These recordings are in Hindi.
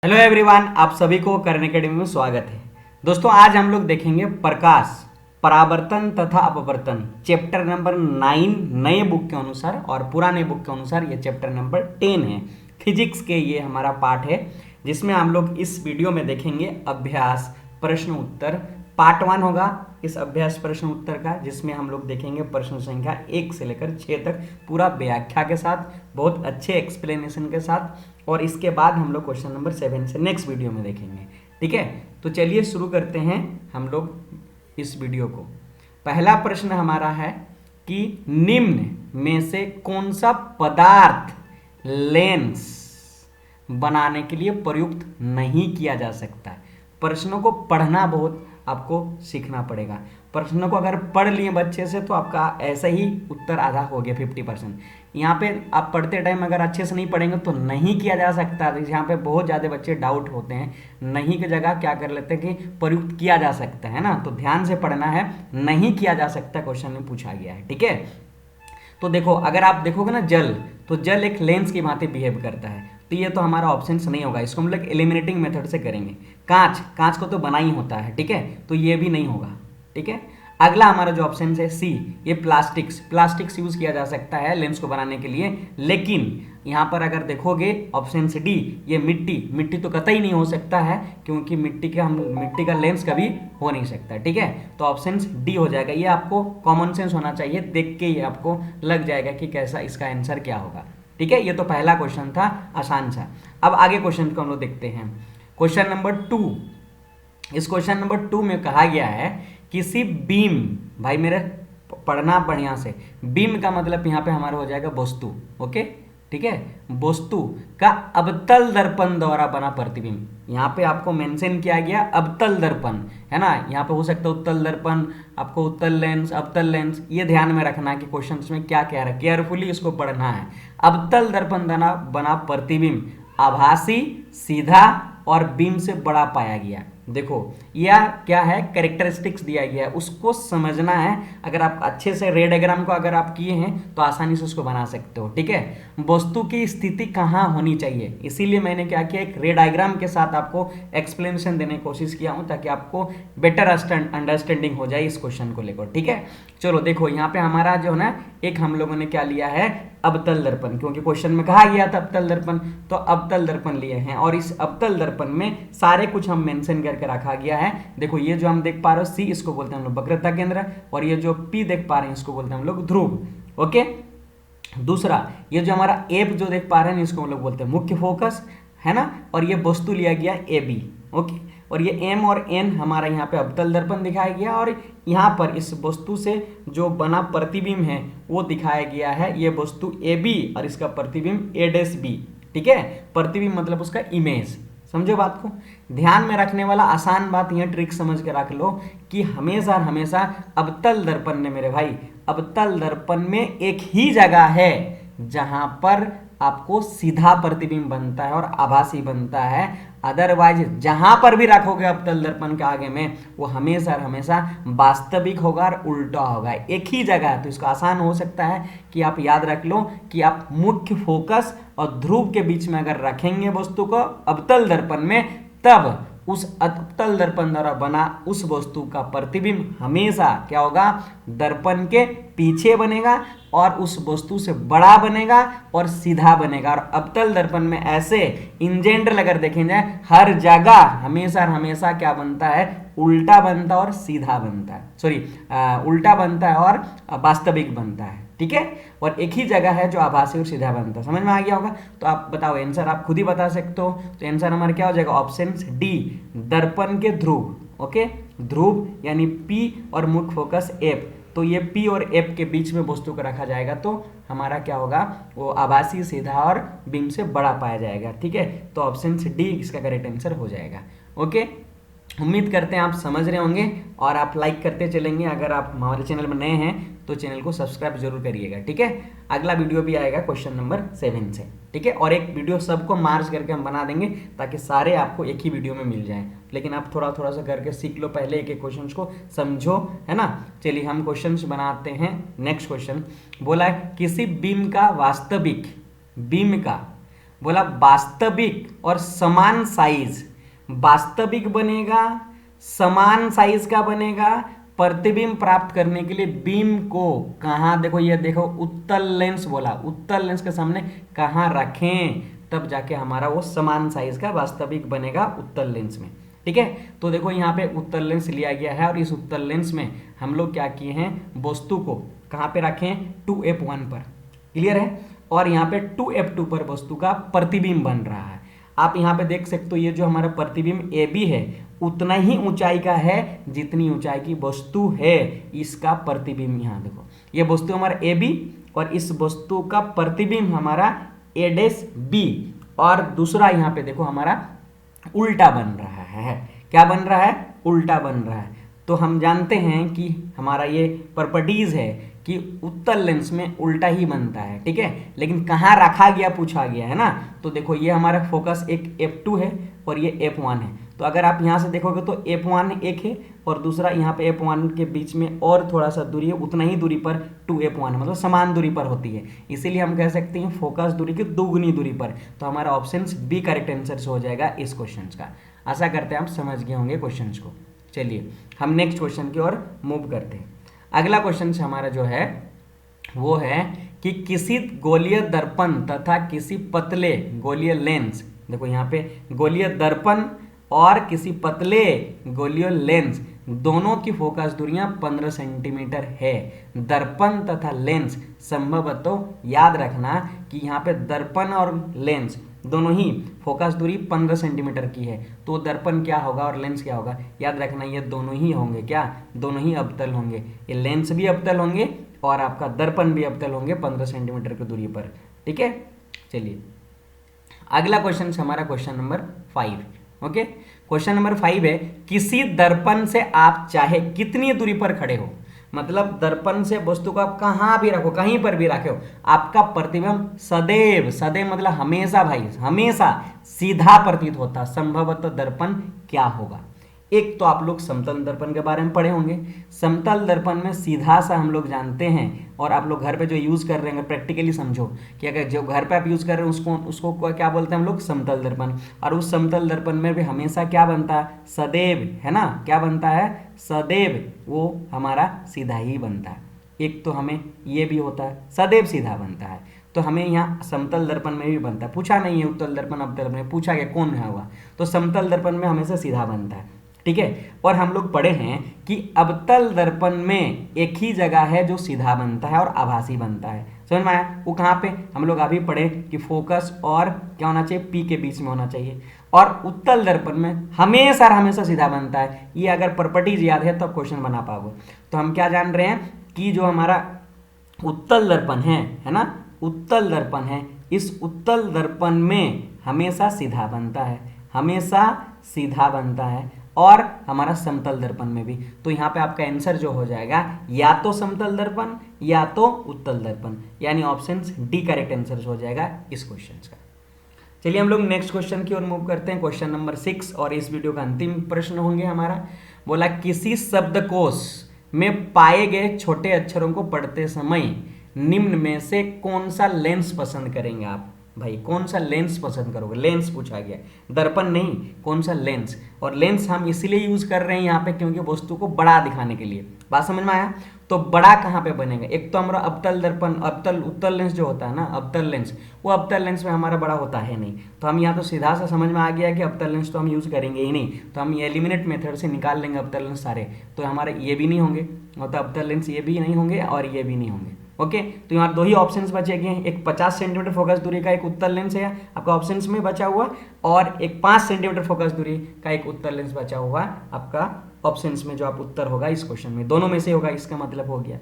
हेलो एवरीवन, आप सभी को कर्ण अकेडमी में स्वागत है। दोस्तों, आज हम लोग देखेंगे प्रकाश, परावर्तन तथा अपवर्तन, चैप्टर नंबर 9 नए बुक के अनुसार, और पुराने बुक के अनुसार ये चैप्टर नंबर 10 है। फिजिक्स के ये हमारा पार्ट है जिसमें हम लोग इस वीडियो में देखेंगे अभ्यास प्रश्न उत्तर। पार्ट 1 होगा इस अभ्यास प्रश्न उत्तर का, जिसमें हम लोग देखेंगे प्रश्न संख्या 1 से लेकर 6 तक पूरा व्याख्या के साथ, बहुत अच्छे एक्सप्लेनेशन के साथ। और इसके बाद हम लोग क्वेश्चन नंबर 7 से नेक्स्ट वीडियो में देखेंगे। ठीक है, तो चलिए शुरू करते हैं हम लोग इस वीडियो को। पहला प्रश्न हमारा है कि निम्न में से कौन सा पदार्थ लेंस बनाने के लिए प्रयुक्त नहीं किया जा सकता है। प्रश्नों को पढ़ना बहुत आपको सीखना पड़ेगा। प्रश्नों को अगर पढ़ लिए बच्चे से तो आपका ऐसा ही उत्तर आधा हो गया, 50%। यहाँ पे आप पढ़ते टाइम अगर अच्छे से नहीं पढ़ेंगे तो नहीं किया जा सकता। तो यहाँ पे बहुत ज़्यादा बच्चे डाउट होते हैं, नहीं की जगह क्या कर लेते हैं कि प्रयुक्त किया जा सकता है ना। तो ध्यान से पढ़ना है, नहीं किया जा सकता क्वेश्चन में पूछा गया है। ठीक है, तो देखो, अगर आप देखोगे ना जल, तो जल एक लेंस की भांति बिहेव करता है। तो ये तो हमारा ऑप्शन नहीं होगा, इसको हम लोग एलिमिनेटिंग मेथड से करेंगे। कांच, कांच को तो बना ही होता है। ठीक है, तो ये भी नहीं होगा। ठीक है, अगला हमारा जो ऑप्शन है सी, ये प्लास्टिक्स, प्लास्टिक्स यूज किया जा सकता है लेंस को बनाने के लिए। लेकिन यहाँ पर अगर देखोगे ऑप्शन से डी, ये मिट्टी, मिट्टी तो कतई नहीं हो सकता है, क्योंकि मिट्टी का लेंस कभी हो नहीं सकता। ठीक है, तो ऑप्शन डी हो जाएगा। ये आपको कॉमन सेंस होना चाहिए, देख के ही आपको लग जाएगा कि कैसा इसका आंसर क्या होगा। ठीक है, ये तो पहला क्वेश्चन था, आसान सा। अब आगे क्वेश्चन को हम लोग देखते हैं। क्वेश्चन नंबर 2, इस क्वेश्चन नंबर 2 में कहा गया है किसी बीम, भाई मेरे पढ़ना बढ़िया से, बीम का मतलब यहाँ पे हमारा हो जाएगा वस्तु। ओके, ठीक है, वस्तु का अवतल दर्पण द्वारा बना प्रतिबिंब। यहाँ पे आपको मेंशन किया गया अवतल दर्पण, है ना। यहाँ पे हो सकता है उत्तल दर्पण, आपको उत्तल लेंस, अवतल लेंस, ये ध्यान में रखना है कि क्वेश्चन में क्या कह रहा है, केयरफुली इसको पढ़ना है। अवतल दर्पण द्वारा बना प्रतिबिंब आभासी, सीधा और बीम से बड़ा पाया गया। देखो यह क्या है, कैरेक्टरिस्टिक्स दिया गया है, उसको समझना है। अगर आप अच्छे से रे डायग्राम को अगर आप किए हैं तो आसानी से उसको बना सकते हो। ठीक है, वस्तु की स्थिति कहाँ होनी चाहिए, इसीलिए मैंने क्या किया, एक रे डायग्राम के साथ आपको एक्सप्लेनेशन देने की कोशिश किया हूँ, ताकि आपको बेटर अंडरस्टैंडिंग हो जाए इस क्वेश्चन को लेकर। ठीक है, चलो देखो, यहाँ पे हमारा जो है ना, एक हम लोगों ने क्या लिया है, अवतल दर्पण, क्योंकि क्वेश्चन में कहा गया था अवतल दर्पण, तो अवतल दर्पण लिए हैं। और इस अवतल दर्पण में सारे कुछ हम मेंशन करके रखा गया है। देखो ये जो हम देख पा रहे हो सी, इसको बोलते हैं हम लोग वक्रता केंद्र, और ये जो पी देख पा रहे हैं इसको बोलते हैं हम लोग ध्रुव। ओके, दूसरा ये जो हमारा एफ जो देख पा रहे हैं इसको हम लोग बोलते हैं मुख्य फोकस, है ना। और ये वस्तु लिया गया ए बी। ओके, और ये एम और एन हमारा यहाँ पे अवतल दर्पण दिखाया गया, और यहाँ पर इस वस्तु से जो बना प्रतिबिंब है वो दिखाया गया है, ये वस्तु ए बी और इसका प्रतिबिंब ए डैश बी। ठीक है, प्रतिबिंब मतलब उसका इमेज, समझो बात को। ध्यान में रखने वाला आसान बात, यह ट्रिक समझ के रख लो कि हमेशा हमेशा अवतल दर्पण में मेरे भाई, अवतल दर्पण में एक ही जगह है जहां पर आपको सीधा प्रतिबिंब बनता है और आभासी बनता है। अदरवाइज जहां पर भी रखोगे अवतल दर्पण के आगे में, वो हमेशा हमेशा वास्तविक होगा और उल्टा होगा। एक ही जगह है, तो इसको आसान हो सकता है कि आप याद रख लो कि आप मुख्य फोकस और ध्रुव के बीच में अगर रखेंगे वस्तु को अवतल दर्पण में, तब उस अवतल दर्पण द्वारा बना उस वस्तु का प्रतिबिंब हमेशा क्या होगा, दर्पण के पीछे बनेगा और उस वस्तु से बड़ा बनेगा और सीधा बनेगा। और अवतल दर्पण में ऐसे इन जनरल अगर देखें जाए, हर जगह हमेशा हमेशा क्या बनता है, उल्टा बनता है और सीधा बनता है, सॉरी उल्टा बनता है और वास्तविक बनता है। ठीक है, और एक ही जगह है जो आभासी और सीधा बनता है। समझ में आ गया होगा। तो आप बताओ आंसर, आप खुद ही बता सकते हो। तो आंसर हमारा क्या हो जाएगा, ऑप्शन डी, दर्पण के ध्रुव। ओके, ध्रुव यानी पी और मुख्य फोकस एफ, तो ये पी और एफ के बीच में वस्तु को रखा जाएगा, तो हमारा क्या होगा, वो आभासी, सीधा और बीम से बड़ा पाया जाएगा। ठीक है, तो ऑप्शन डी इसका करेक्ट आंसर हो जाएगा। ओके, उम्मीद करते हैं आप समझ रहे होंगे और आप लाइक करते चलेंगे। अगर आप हमारे चैनल में नए हैं तो चैनल को सब्सक्राइब जरूर करिएगा। ठीक है, अगला वीडियो भी आएगा क्वेश्चन नंबर 7 से। ठीक है, और एक वीडियो सबको मार्च करके हम बना देंगे ताकि सारे आपको एक ही वीडियो में मिल जाएं। लेकिन आप थोड़ा थोड़ा सा करके सीख लो, पहले एक एक क्वेश्चन को समझो, है ना। चलिए हम क्वेश्चन बनाते हैं। नेक्स्ट क्वेश्चन बोला है किसी बीम का बोला वास्तविक और समान साइज, वास्तविक बनेगा, समान साइज का बनेगा। प्रतिबिंब प्राप्त करने के लिए बीम को कहाँ, देखो ये देखो उत्तल लेंस बोला, उत्तल लेंस के सामने कहाँ रखें, तब जाके हमारा वो समान साइज का वास्तविक बनेगा उत्तल लेंस में। ठीक है, तो देखो यहाँ पे उत्तल लेंस लिया गया है और इस उत्तल लेंस में हम लोग क्या किए हैं, वस्तु को कहाँ पे रखें, 2f1 पर। क्लियर है, और यहाँ पे 2f2 पर वस्तु का प्रतिबिंब बन रहा है। आप यहाँ पे देख सकते हो ये जो हमारा प्रतिबिंब AB है उतना ही ऊंचाई का है जितनी ऊंचाई की वस्तु है, इसका प्रतिबिंब यहाँ देखो, ये वस्तु हमारा AB और इस वस्तु का प्रतिबिंब हमारा A'B, और दूसरा यहाँ पे देखो हमारा उल्टा बन रहा है। क्या बन रहा है, उल्टा बन रहा है। तो हम जानते हैं कि हमारा ये प्रॉपर्टीज है कि उत्तल लेंस में उल्टा ही बनता है। ठीक है, लेकिन कहाँ रखा गया पूछा गया है ना, तो देखो ये हमारा फोकस एक f2 है और ये f1 है। तो अगर आप यहाँ से देखोगे तो f1 एक है और दूसरा यहाँ पे f1 के बीच में और थोड़ा सा दूरी है, उतना ही दूरी पर 2f1 है, मतलब समान दूरी पर होती है। इसीलिए हम कह सकते हैं फोकस दूरी की दोगुनी दूरी पर। तो हमारा ऑप्शन बी करेक्ट आंसर हो जाएगा इस क्वेश्चन का। आशा करते हैं आप समझ गए होंगे क्वेश्चन को। चलिए हम नेक्स्ट क्वेश्चन की ओर मूव करते हैं। अगला क्वेश्चन हमारा जो है वो है कि किसी गोलीय दर्पण तथा किसी पतले गोलीय लेंस, देखो यहाँ पे गोलीय दर्पण और किसी पतले गोलीय लेंस दोनों की फोकस दूरियां 15 सेंटीमीटर है। दर्पण तथा लेंस संभवतः याद रखना कि यहाँ पे दर्पण और लेंस दोनों ही फोकस दूरी 15 सेंटीमीटर की है, तो दर्पण क्या होगा और लेंस क्या होगा, याद रखना ये दोनों ही होंगे, क्या दोनों ही अवतल होंगे, ये लेंस भी अवतल होंगे और आपका दर्पण भी अवतल होंगे 15 सेंटीमीटर की दूरी पर। ठीक है, चलिए अगला क्वेश्चन हमारा question number 5। Okay, question number 5 है किसी दर्पण से आप चाहे कितनी दूरी पर खड़े हो, मतलब दर्पण से वस्तु को आप कहाँ भी रखो, कहीं पर भी रखे हो, आपका प्रतिबिंब सदैव, सदैव मतलब हमेशा भाई, हमेशा सीधा प्रतीत होता। संभवतः दर्पण क्या होगा, एक तो आप लोग समतल दर्पण के बारे में पढ़े होंगे। समतल दर्पण में सीधा सा हम लोग जानते हैं, और आप लोग घर पे जो यूज कर रहे हैं प्रैक्टिकली समझो कि अगर जो घर पे आप यूज कर रहे हैं उसको क्या बोलते हैं हम लोग, समतल दर्पण। और उस समतल दर्पण में भी हमेशा क्या बनता है, सदैव, है ना, क्या बनता है, सदैव वो हमारा सीधा ही बनता है। एक तो हमें ये भी होता है सदैव सीधा बनता है, तो हमें यहाँ समतल दर्पण में भी बनता है। पूछा नहीं है उत्तल दर्पण अवतल में, पूछा गया कौन है हुआ, तो समतल दर्पण में हमेशा सीधा बनता है। ठीक है, और हम लोग पढ़े हैं कि अवतल दर्पण में एक ही जगह है जो सीधा बनता है और आभासी बनता है। समझ में आया, वो कहाँ पे, हम लोग अभी पढ़े कि फोकस और क्या होना चाहिए, पी के बीच में होना चाहिए। और उत्तल दर्पण में हमेशा हमेशा सीधा बनता है। ये अगर प्रॉपर्टीज याद है तो क्वेश्चन बना पाओगे। तो हम क्या जान रहे हैं कि जो हमारा उत्तल दर्पण है ना, उत्तल दर्पण है, इस उत्तल दर्पण में हमेशा सीधा बनता है, हमेशा सीधा बनता है, और हमारा समतल दर्पण में भी। तो यहाँ पे आपका आंसर जो हो जाएगा या तो समतल दर्पण या तो उत्तल दर्पण, यानी ऑप्शन डी करेक्ट आंसर हो जाएगा इस क्वेश्चन का। चलिए हम लोग नेक्स्ट क्वेश्चन की ओर मूव करते हैं, क्वेश्चन नंबर 6, और इस वीडियो का अंतिम प्रश्न होंगे हमारा। बोला किसी शब्दकोश में पाए गए छोटे अक्षरों को पढ़ते समय निम्न में से कौन सा लेंस पसंद करेंगे आप, भाई कौन सा लेंस पसंद करोगे, लेंस पूछा गया, दर्पण नहीं, कौन सा लेंस। और लेंस हम इसलिए यूज कर रहे हैं यहाँ पे क्योंकि वस्तु को बड़ा दिखाने के लिए। बात समझ में आया, तो बड़ा कहाँ पे बनेगा, एक तो हमारा अवतल दर्पण, अवतल उत्तल लेंस जो होता है ना, अवतल लेंस, वो अवतल लेंस में हमारा बड़ा होता है नहीं। तो हम यहाँ तो सीधा सा समझ में आ गया कि अवतल लेंस तो हम यूज करेंगे ही नहीं, तो हम एलिमिनेट मेथड से निकाल लेंगे अवतल लेंस सारे। तो हमारे ये भी नहीं होंगे, मतलब अवतल लेंस ये भी नहीं होंगे और ये भी नहीं होंगे। ओके, तो यहाँ दो ही ऑप्शंस बचेंगे, एक 50 सेंटीमीटर फोकस दूरी का एक उत्तल लेंस है आपका ऑप्शंस में बचा हुआ, और एक 5 सेंटीमीटर फोकस दूरी का एक उत्तल लेंस बचा हुआ आपका ऑप्शंस में, जो आप उत्तर होगा इस क्वेश्चन में, दोनों में से होगा, इसका मतलब हो गया।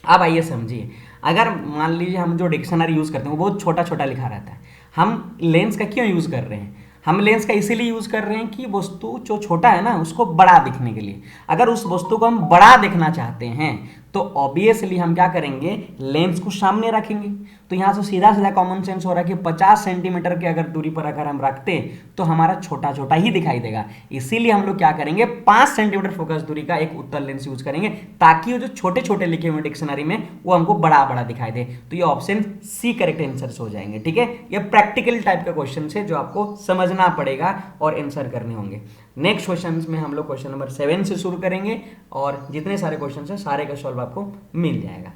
अब आइए समझिए, अगर मान लीजिए हम जो डिक्शनरी यूज करते हैं वो बहुत छोटा छोटा लिखा रहता है, हम लेंस का क्यों यूज कर रहे हैं, हम लेंस का इसीलिए यूज कर रहे हैं कि वस्तु जो छोटा है ना उसको बड़ा दिखने के लिए। अगर उस वस्तु को हम बड़ा देखना चाहते हैं तो ऑब्वियसली हम क्या करेंगे, लेंस को सामने रखेंगे। तो यहां से सीधा सीधा कॉमन सेंस हो रहा है कि 50 सेंटीमीटर के अगर दूरी पर अगर हम रखते हैं तो हमारा छोटा छोटा ही दिखाई देगा। इसीलिए हम लोग क्या करेंगे, 5 सेंटीमीटर फोकस दूरी का एक उत्तल लेंस यूज करेंगे, ताकि वो जो छोटे छोटे लिखे हुए डिक्शनरी में वो हमको बड़ा बड़ा दिखाई दे। तो ये ऑप्शन सी करेक्ट आंसर हो जाएंगे। ठीक है, ये प्रैक्टिकल टाइप का क्वेश्चन है जो आपको समझना पड़ेगा और आंसर करने होंगे। नेक्स्ट क्वेश्चन में हम लोग क्वेश्चन नंबर 7 से शुरू करेंगे और जितने सारे क्वेश्चन है सारे का सॉल्व आपको मिल जाएगा।